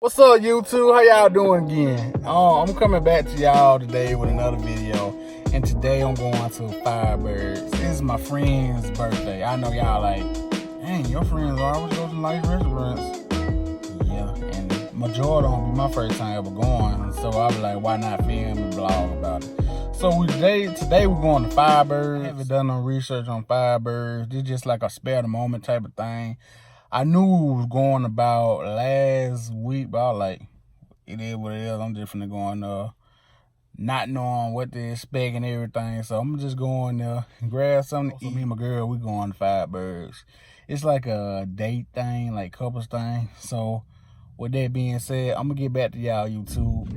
What's up, YouTube? How y'all doing again? I'm coming back to y'all today with another video, and today I'm going to FireBirds. This is my friend's birthday. I know y'all like, dang, your friends always go to nice restaurants. Yeah, and majority don't be my first time ever going, so I was like, why not film and blog about it? So today we're going to FireBirds. I haven't done no research on FireBirds. This is just like a spare the moment type of thing. I knew we was going about last week, but I was like, it is what it is. I'm just finna go in there, not knowing what to expect and everything. So I'm just going there and grab something to eat. Me and my girl, we going to FireBirds. It's like a date thing, like couples thing. So with that being said, I'm gonna get back to y'all, YouTube.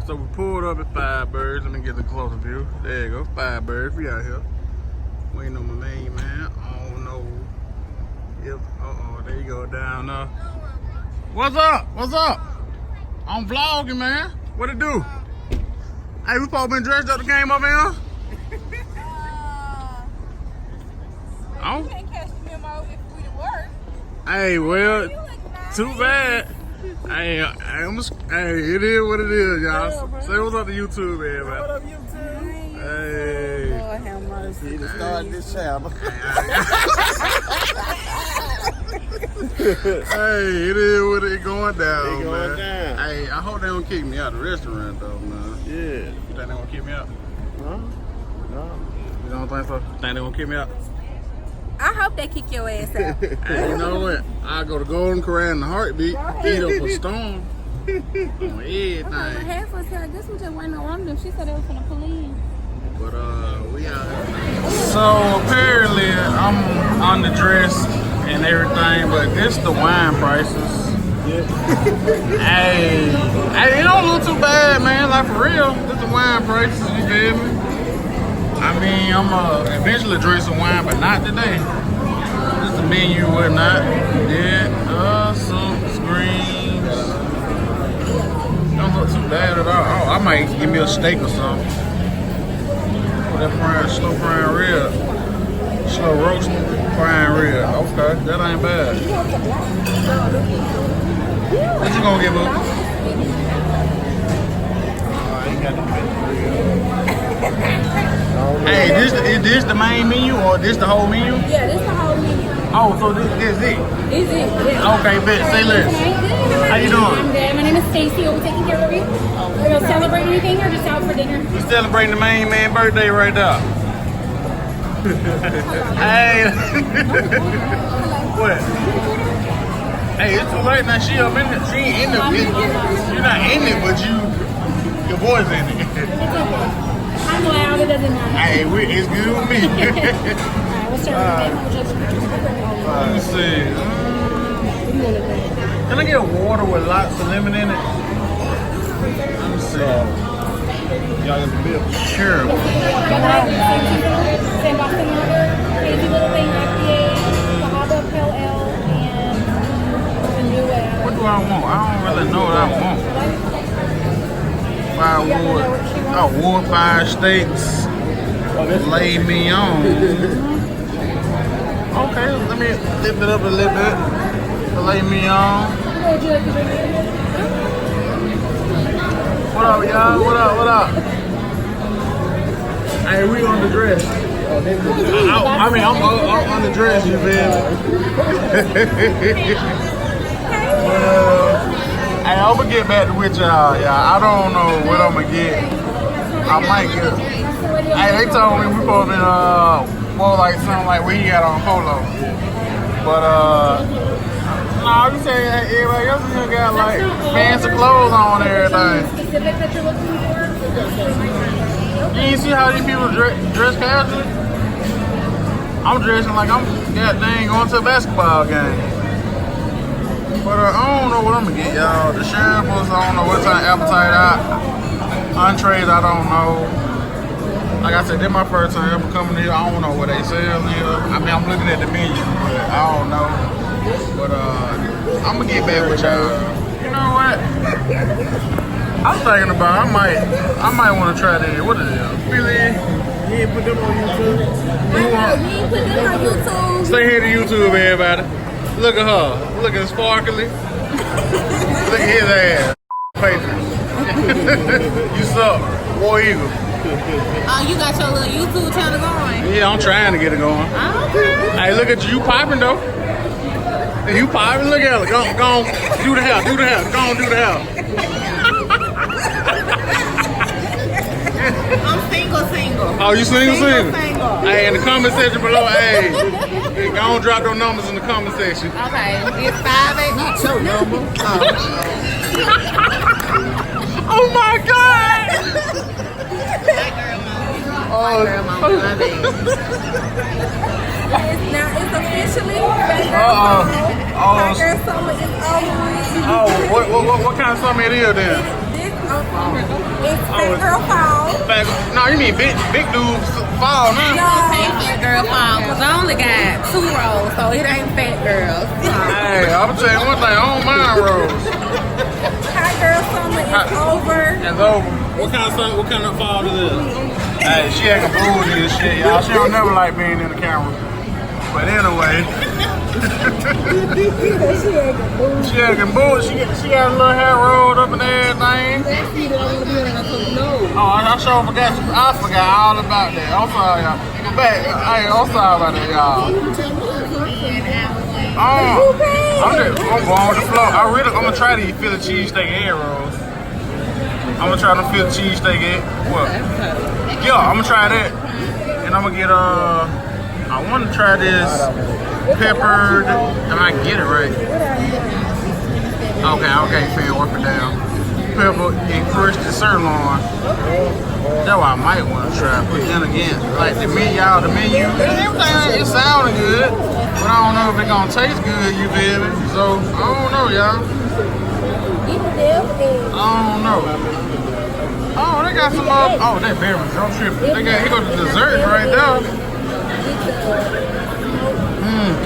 So we pulled up at FireBirds. Let me get the closer view. There you go, FireBirds. We out here. Waiting on my main man. I don't know. Yep. There you go, down there. What's up? What's up? I'm vlogging, man. What it do? Hey, we probably been dressed up the game up here. You can't catch the memo if we to work. Hey, well, too bad. Hey, it is what it is, y'all. Say what's up to YouTube, man. What up, YouTube? Hey. Lord have mercy. To start this channel. Hey, it is what it going down, It going man. down. Hey, I hope they don't kick me out of the restaurant, though, man. Yeah. You think they gonna kick me out? No. You don't think so? Think they gonna kick me out? I hope they kick your ass out. Hey, you know what? I go to Golden Corral in a heartbeat, eat up a storm on everything. Half us said this was just waiting on them. She said they was gonna pull in. But we out here. So apparently I'm underdressed and everything, but this the wine prices. Hey, it don't look too bad, man. Like for real, this the wine prices. You feel me? I mean, I'm eventually drink some wine, but not today. This is the menu, whatnot. Yeah, soups, greens. Don't look too bad at all. I might give me a steak or something. Put that slow frying rib, slow roast frying rib. Okay, that ain't bad. What you gonna give up? I ain't got Hey, is this the main menu or this the whole menu? Yeah, this is the whole menu. Oh, so this is it? Is it? Yeah. Okay, bet. Say less. How you doing? I'm good. My name is Stacy. We'll be taking care of you. Are you celebrating anything or just out for dinner? We celebrating the main man birthday right now. Hey. What? Hey, it's too late now. She up in it. She ain't in the video. You're not in it, but your boy's in it. It's okay. I'm loud. It doesn't matter. Hey, it's good with me. Alright, we'll start with the Let me see. Can I get water with lots of lemon in it? Let me see. Y'all got the bill. Sure. Same Boston Harbor, Crazy Little Thing IPA, Bahaba Pale Ale, and the new What do I want? I don't really know what I want. Wood fire steaks. Lay me on. Okay, let me lift it up a little bit. Lay me on. What up, y'all? What up? Hey, we on the dress. I mean, I'm on the dress, you feel me? Hey, I'm gonna get back with y'all. I don't know what I'm gonna get. I might get. Hey, they told me we supposed to be more like something like we got on polo. But no, you say everybody else here got like fancy clothes on and everything. specific that you're looking for. You ain't see how these people dress casually? I'm dressing like I'm goddamn going to a basketball game. But I don't know what I'm gonna get, y'all. The shrimps, I don't know what kind of appetite entrees, I don't know. Like I said, this is my first time ever coming here. I don't know what they sell here. I mean, I'm looking at the menu, but I don't know. But I'm gonna get back with y'all. You know what? I'm thinking about I might want to try that. What is it? Really? You ain't put them on YouTube. You want? You ain't put them on YouTube. Stay here to YouTube, everybody. Look at her. Looking sparkly. his ass. Patriots. You suck. War Eagle. Oh, you got your little YouTube channel going? Yeah, I'm trying to get it going. Okay. Hey, look at you popping though. You popping, look at it. Go on, do the hair, do the hair. Go on, do the hair. I'm single. Oh, you single? Single. Hey, in the comment section below, hey, go on, drop those numbers in the comment section. Okay, it's 5'8". Not your number. Oh my God! My girl mama, my baby. Now it's officially Fat Girl Summer is over. What kind of summer it is then? It's Fat Girl Fall. No, you mean big dudes fall now? It ain't Fat Girl Fall, because I only got 2 rows, so it ain't Fat Girls. Hey, I'm gonna tell you one thing, I don't mind Rose. Hot Girl Summer is over. It's over. What kind of fall is this? Hey, she acting bougie and shit, y'all. She don't never like being in the camera. But anyway. She acting bougie. She got a little hair rolled up and everything. Oh, I sure forgot. I forgot all about that. I'm sorry, y'all. Go back. Hey, I'm sorry about that, y'all. I'm going with the flow. I'm gonna try these Philly cheesesteak egg rolls. I'm gonna try them Philly cheesesteak egg. What? Yeah, I'm gonna try that. And I'm gonna get I wanna try this peppered. I might get it right. Okay, fam, work it down. Pepper and crushed sirloin. That's what I might want to try. But then again, like the menu, everything it sounding good, but I don't know if it's gonna taste good. You feel me? So I don't know, y'all. I don't know. Oh, they got some that beverage. I'm tripping. Here go the desserts right there.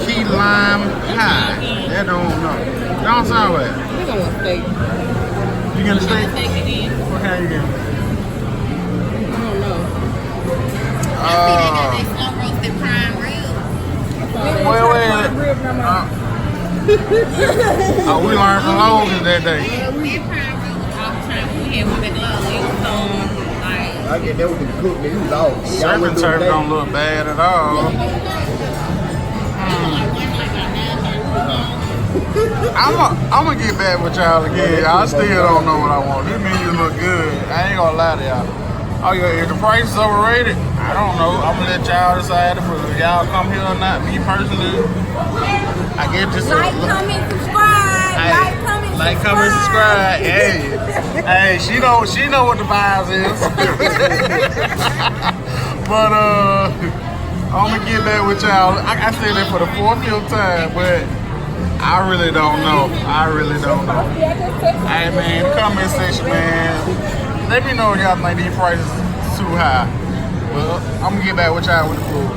Key lime pie. That don't know. Don't sound bad. We're going to steak. You get a steak? Take it in. What kind you get? I don't know. I see they got their slow roasted prime rib. Wait. We learned from Logan that day. That prime rib was off the time we had one at Lowe's. It was so, like... I get that with the cook, man. You lost. Serpent turf don't look bad at all. I'm gonna get back with y'all again. I still don't know what I want. This menu look good. I ain't gonna lie to y'all. Oh yeah, if the price is overrated, I don't know. I'm gonna let y'all decide if y'all come here or not. Me personally, I get this. Like, comment, subscribe. Like, comment, subscribe. Hey, she know what the vibes is. But I'm gonna get back with y'all. I said that for the 4th, 5th time, but I really don't know. Hey man, the comment section, man. Let me know if y'all think these prices too high. Well, I'm gonna get back with y'all with the food.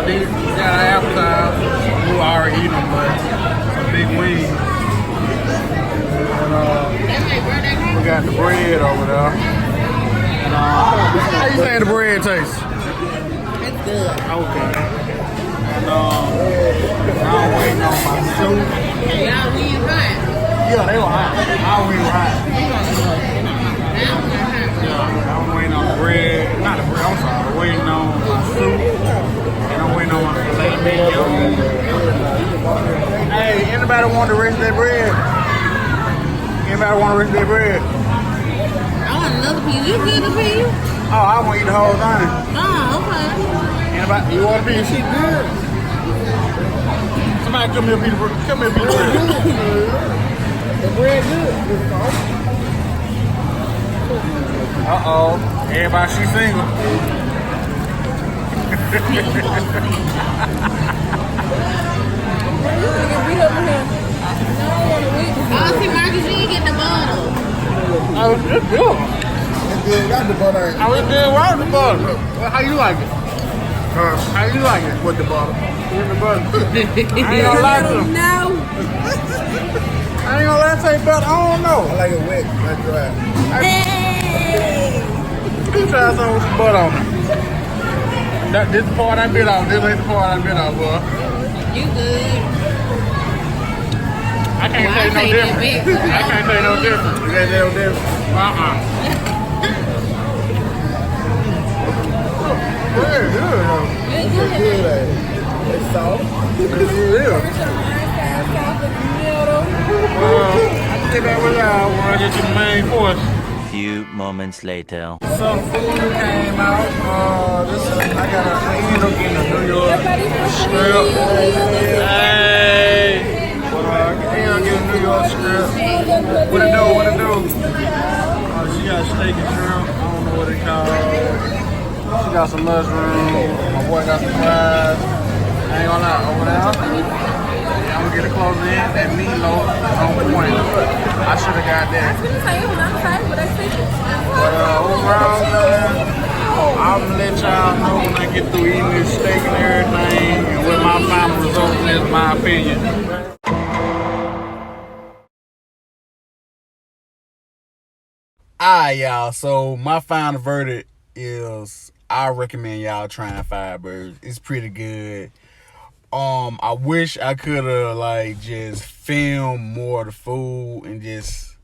These got an appetizer. We already eating them, but some big wings. And we got the bread over there. And how you think the bread tastes? It's good. Okay. And I'm waiting on my soup. Y'all wings hot. Yeah, they were hot. Our wings were hot. Yeah, I'm waiting on the bread. Not the bread, I'm sorry. I'm waiting on my soup. And I'm waiting on my filet mignon. Hey, anybody want the rest of that bread? Anybody want the rest of that bread? I want another piece. You get a piece? Oh, I want to eat the whole thing. Oh, okay. Anybody, you want a piece? She good. Somebody come here, Peter. Come here, Peter. The bread good. Uh-oh. Everybody, she's single. Oh, see, Marcus, you ain't get the bottle. Oh, it's good. It's good. Got the butter. I was good right the butter. Well, how you like it? How you like it? With the butter. With the butter. I ain't gonna lie to him. No. I ain't gonna lie to you, but I don't know. I like it wet, not dry. You try something with some butter on it. This the part I bit off. This ain't the part I bit off, boy. You good. I can't Well, say I no say different. that I can't say no different. You got that on there? Very good, though. It's Good, good. eh? It's soft. It's real. I can get that with y'all when I get to the main course. Few moments later. Some food came out. I ended up getting a New York strip. Hey. But I ended up getting a New York strip. What it do? She got steak and shrimp. I don't know what it called. She got some mushrooms. My boy got some fries. I ain't gonna lie, over there. Yeah, I'm gonna get it close in. That meatloaf on point. I should have got that. But overall, man, I'm gonna let y'all know when I get through eating this steak and everything, and what my final result is, my opinion. Alright, y'all. So my final verdict is I recommend y'all trying FireBirds. It's pretty good. I wish I could have like just filmed more of the food and just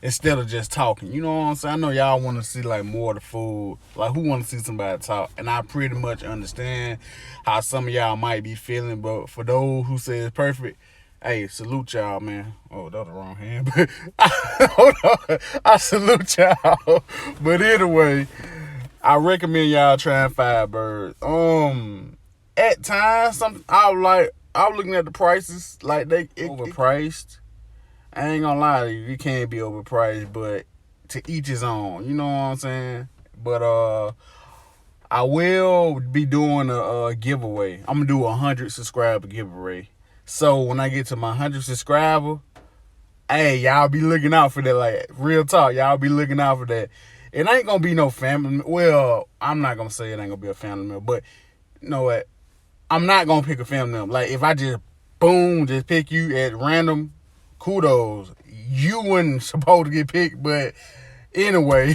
instead of just talking. You know what I'm saying? I know y'all want to see like more of the food. Like who want to see somebody talk? And I pretty much understand how some of y'all might be feeling, but for those who say it's perfect, hey, salute y'all, man. Oh, that was the wrong hand. But hold on. I salute y'all. But anyway, I recommend y'all trying FireBirds. At times, I was looking at the prices, like they overpriced. I ain't gonna lie to you, it can't be overpriced, but to each his own. You know what I'm saying? But I will be doing a giveaway. I'm gonna do a 100 subscriber giveaway. So when I get to my 100 subscriber, hey, y'all be looking out for that. Like real talk, y'all be looking out for that. It ain't gonna be no family. Well, I'm not gonna say it ain't gonna be a family member, but you know what? I'm not gonna pick a family member. Like if I just pick you at random, kudos. You wasn't supposed to get picked, but anyway,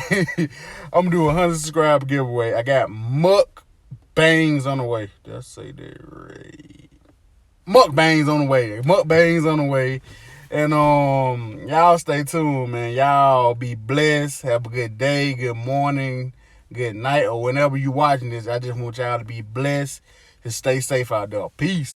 I'm gonna do a 100 subscriber giveaway. I got mukbangs on the way. Did I say that right? Mukbangs on the way. Mukbangs on the way. And y'all stay tuned, man. Y'all be blessed. Have a good day, good morning, good night, or whenever you watching this. I just want y'all to be blessed and stay safe out there. Peace.